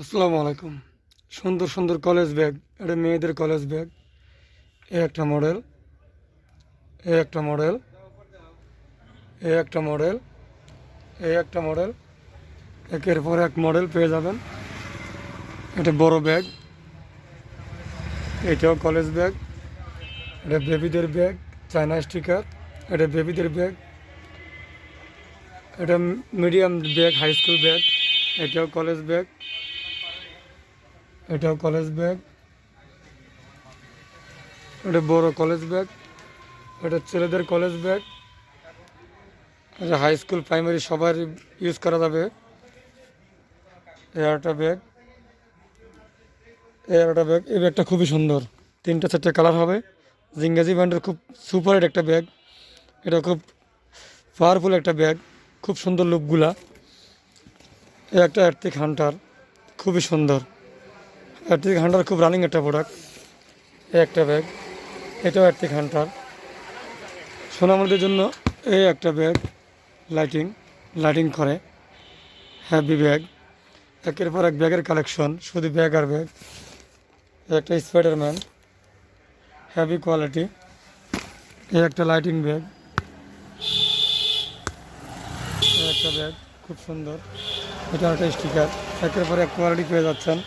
আসসালামু আলাইকুম। সুন্দর সুন্দর কলেজ ব্যাগ, এটা মেয়েদের কলেজ ব্যাগ। এ একটা মডেল, এ একটা মডেল, এ একটা মডেল, এ একটা মডেল, একের পর এক মডেল পেয়ে যাবেন। এটা বড় ব্যাগ, এটাও কলেজ ব্যাগ। এটা বেবিদের ব্যাগ, চায়না স্টিকার। এটা বেবিদের ব্যাগ। এটা medium bag, high school bag. এটাও কলেজ ব্যাগ, এটাও কলেজ ব্যাগ। এটা বড় কলেজ ব্যাগ। এটা ছেলেদের কলেজ ব্যাগ। এটা হাই স্কুল প্রাইমারি সবার ইউজ করা যাবে। এয়ারটা ব্যাগ, এয়ারটা ব্যাগ। এই ব্যাগটা খুবই সুন্দর, 3-4টে কালার হবে। জিঙ্গাজি ব্র্যান্ডের খুব সুপার একটা ব্যাগ। এটা খুব পাওয়ারফুল একটা ব্যাগ, খুব সুন্দর লুকগুলা। এ একটা আর্থিক হান্টার, খুবই সুন্দর। আর্থিক হান্টার খুব রানিং একটা প্রোডাক্ট। এই একটা ব্যাগ, এটাও আর্থিক হান্টার। সোনামণিদের জন্য এই একটা ব্যাগ, লাইটিং লাইটিং করে, হ্যাভি ব্যাগ। একের পর এক ব্যাগের কালেকশন, শুধু ব্যাগ আর ব্যাগ। একটা স্পাইডারম্যান, হ্যাভি কোয়ালিটি। এই একটা লাইটিং ব্যাগ, এই একটা ব্যাগ খুব সুন্দর। এটা একটা স্টিকার। একের পর এক কোয়ালিটি পেয়ে যাচ্ছেন।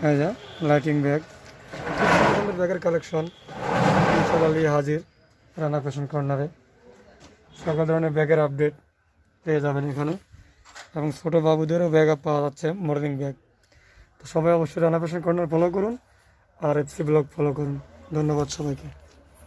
এই যে লাইটিং ব্যাগ, খুব সুন্দর ব্যাগের কালেকশন ইনশাআল্লাহ নিয়ে হাজির রানা ফ্যাশন কর্নারে। সকল ধরনের ব্যাগের আপডেট পেয়ে যাবেন এখানে, এবং ছোটো বাবুদেরও ব্যাগ পাওয়া যাচ্ছে, মডেলিং ব্যাগ। তো সবাই অবশ্যই রানা ফ্যাশন কর্নার ফলো করুন আর এফসি ব্লগ ফলো করুন। ধন্যবাদ সবাইকে।